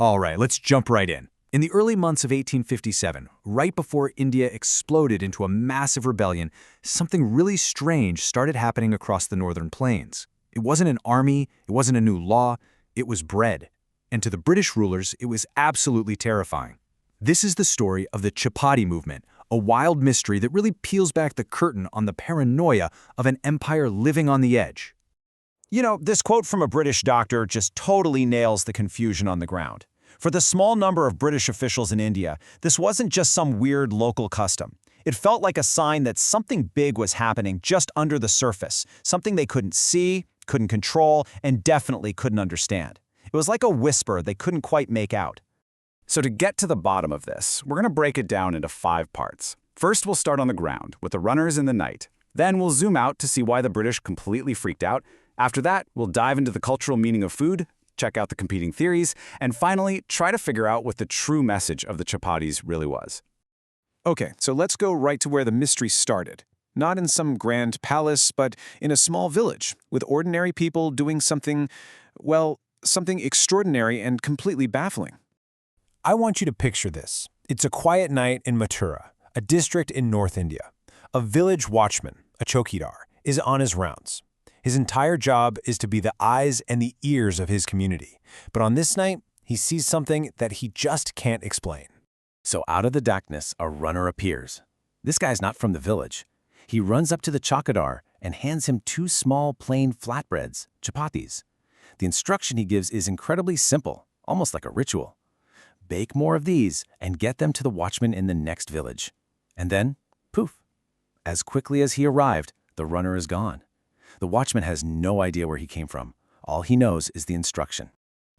All right, let's jump right in. In the early months of 1857, right before India exploded into a massive rebellion, something really strange started happening across the northern plains. It wasn't an army, it wasn't a new law, it was bread. And to the British rulers, it was absolutely terrifying. This is the story of the Chapati Movement, a wild mystery that really peels back the curtain on the paranoia of an empire living on the edge. You know, this quote from a British doctor just totally nails the confusion on the ground. For the small number of British officials in India, this wasn't just some weird local custom. It felt like a sign that something big was happening just under the surface, something they couldn't see, couldn't control, and definitely couldn't understand. It was like a whisper they couldn't quite make out. So to get to the bottom of this, we're going to break it down into 5 parts. First, we'll start on the ground, with the runners in the night. Then we'll zoom out to see why the British completely freaked out. After that, we'll dive into the cultural meaning of food, check out the competing theories, and finally, try to figure out what the true message of the Chapatis really was. Okay, so let's go right to where the mystery started. Not in some grand palace, but in a small village, with ordinary people doing something, well, something extraordinary and completely baffling. I want you to picture this. It's a quiet night in Mathura, a district in North India. A village watchman, a chowkidar, is on his rounds. His entire job is to be the eyes and the ears of his community. But on this night, he sees something that he just can't explain. So out of the darkness, a runner appears. This guy's not from the village. He runs up to the chowkidar and hands him 2 small, plain flatbreads, chapatis. The instruction he gives is incredibly simple, almost like a ritual. Bake more of these and get them to the watchman in the next village. And then, poof. As quickly as he arrived, the runner is gone. The watchman has no idea where he came from. All he knows is the instruction.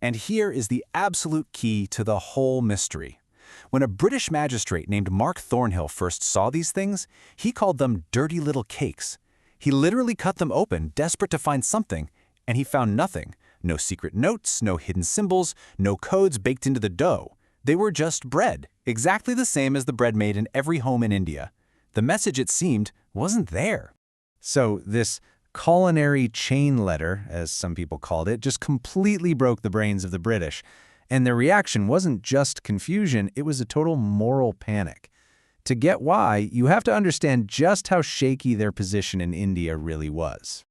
And here is the absolute key to the whole mystery. When a British magistrate named Mark Thornhill first saw these things, he called them dirty little cakes. He literally cut them open, desperate to find something, and he found nothing. No secret notes, no hidden symbols, no codes baked into the dough. They were just bread, exactly the same as the bread made in every home in India. The message, it seemed, wasn't there. So this culinary chain letter, as some people called it, just completely broke the brains of the British. And their reaction wasn't just confusion, it was a total moral panic. To get why, you have to understand just how shaky their position in India really was.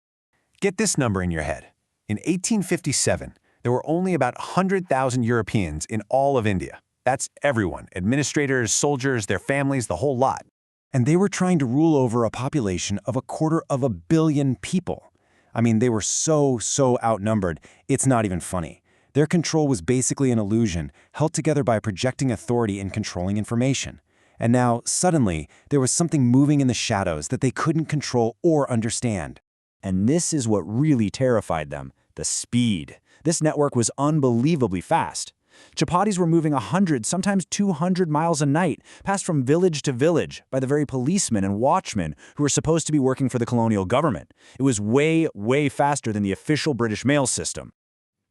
Get this number in your head. In 1857, there were only about 100,000 Europeans in all of India. That's everyone, administrators, soldiers, their families, the whole lot. And they were trying to rule over a population of 250 million people. I mean, they were so outnumbered, it's not even funny. Their control was basically an illusion, held together by projecting authority and controlling information. And now, suddenly, there was something moving in the shadows that they couldn't control or understand. And this is what really terrified them, the speed. This network was unbelievably fast. Chapatis were moving 100, sometimes 200 miles a night, passed from village to village by the very policemen and watchmen who were supposed to be working for the colonial government. It was way faster than the official British mail system.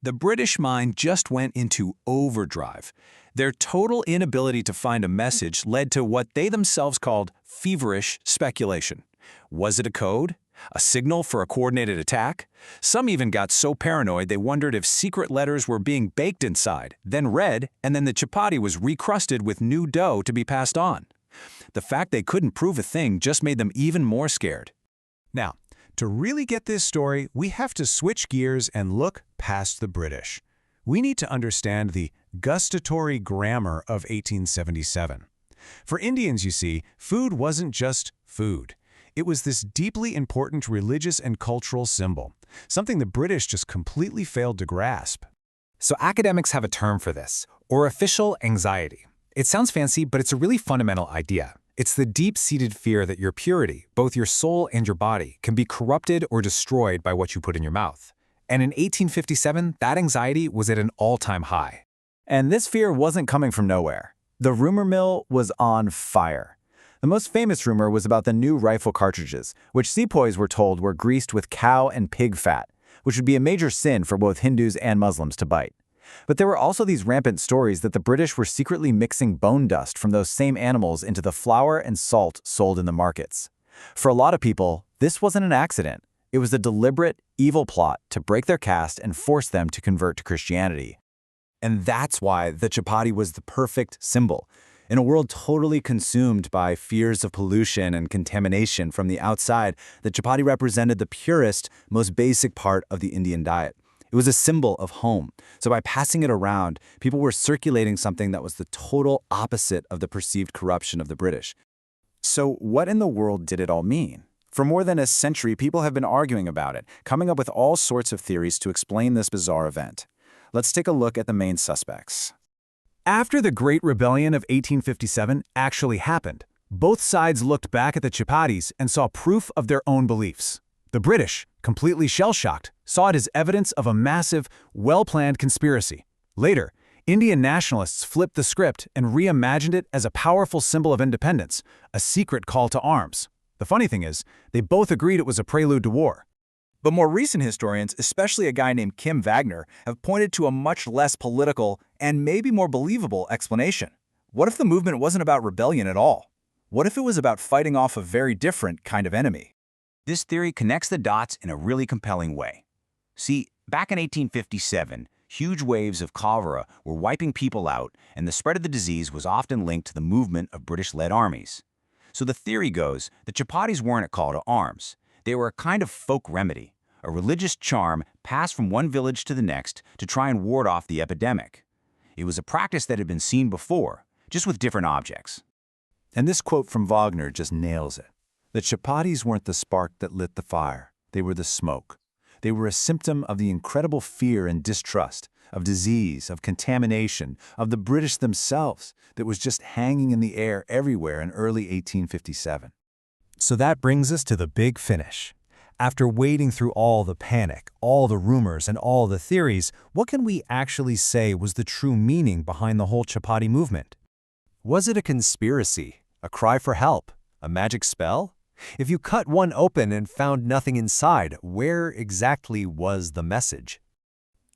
The British mind just went into overdrive. Their total inability to find a message led to what they themselves called feverish speculation. Was it a code? A signal for a coordinated attack? Some even got so paranoid they wondered if secret letters were being baked inside, then read, and then the chapati was recrusted with new dough to be passed on. The fact they couldn't prove a thing just made them even more scared. Now, to really get this story, we have to switch gears and look past the British. We need to understand the gustatory grammar of 1877. For Indians, you see, food wasn't just food. It was this deeply important religious and cultural symbol, something the British just completely failed to grasp. So academics have a term for this, or official anxiety. It sounds fancy, but it's a really fundamental idea. It's the deep-seated fear that your purity, both your soul and your body, can be corrupted or destroyed by what you put in your mouth. And in 1857, that anxiety was at an all-time high. And this fear wasn't coming from nowhere. The rumor mill was on fire. The most famous rumor was about the new rifle cartridges, which sepoys were told were greased with cow and pig fat, which would be a major sin for both Hindus and Muslims to bite. But there were also these rampant stories that the British were secretly mixing bone dust from those same animals into the flour and salt sold in the markets. For a lot of people, this wasn't an accident. It was a deliberate, evil plot to break their caste and force them to convert to Christianity. And that's why the chapati was the perfect symbol. In a world totally consumed by fears of pollution and contamination from the outside, the chapati represented the purest, most basic part of the Indian diet. It was a symbol of home. So by passing it around, people were circulating something that was the total opposite of the perceived corruption of the British. So what in the world did it all mean? For more than a century, people have been arguing about it, coming up with all sorts of theories to explain this bizarre event. Let's take a look at the main suspects. After the Great Rebellion of 1857 actually happened, both sides looked back at the Chapatis and saw proof of their own beliefs. The British, completely shell-shocked, saw it as evidence of a massive, well-planned conspiracy. Later, Indian nationalists flipped the script and reimagined it as a powerful symbol of independence, a secret call to arms. The funny thing is, they both agreed it was a prelude to war. But more recent historians, especially a guy named Kim Wagner, have pointed to a much less political and maybe more believable explanation. What if the movement wasn't about rebellion at all? What if it was about fighting off a very different kind of enemy? This theory connects the dots in a really compelling way. See, back in 1857, huge waves of cholera were wiping people out, and the spread of the disease was often linked to the movement of British-led armies. So the theory goes, the Chapatis weren't a call to arms. They were a kind of folk remedy, a religious charm passed from one village to the next to try and ward off the epidemic. It was a practice that had been seen before, just with different objects. And this quote from Wagner just nails it. The Chapatis weren't the spark that lit the fire. They were the smoke. They were a symptom of the incredible fear and distrust, of disease, of contamination, of the British themselves that was just hanging in the air everywhere in early 1857. So that brings us to the big finish. After wading through all the panic, all the rumors, and all the theories, what can we actually say was the true meaning behind the whole Chapati movement? Was it a conspiracy, a cry for help, a magic spell? If you cut one open and found nothing inside, where exactly was the message?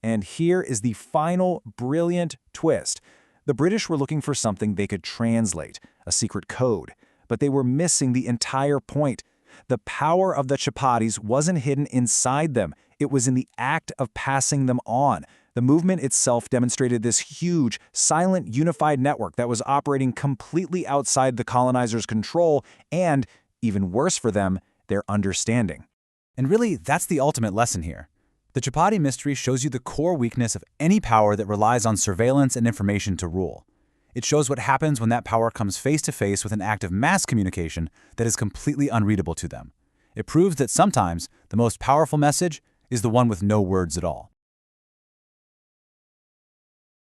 And here is the final brilliant twist. The British were looking for something they could translate, a secret code, but they were missing the entire point. The power of the Chapatis wasn't hidden inside them. It was in the act of passing them on. The movement itself demonstrated this huge, silent, unified network that was operating completely outside the colonizers' control and, even worse for them, their understanding. And really, that's the ultimate lesson here. The Chapati mystery shows you the core weakness of any power that relies on surveillance and information to rule. It shows what happens when that power comes face-to-face with an act of mass communication that is completely unreadable to them. It proves that sometimes the most powerful message is the one with no words at all.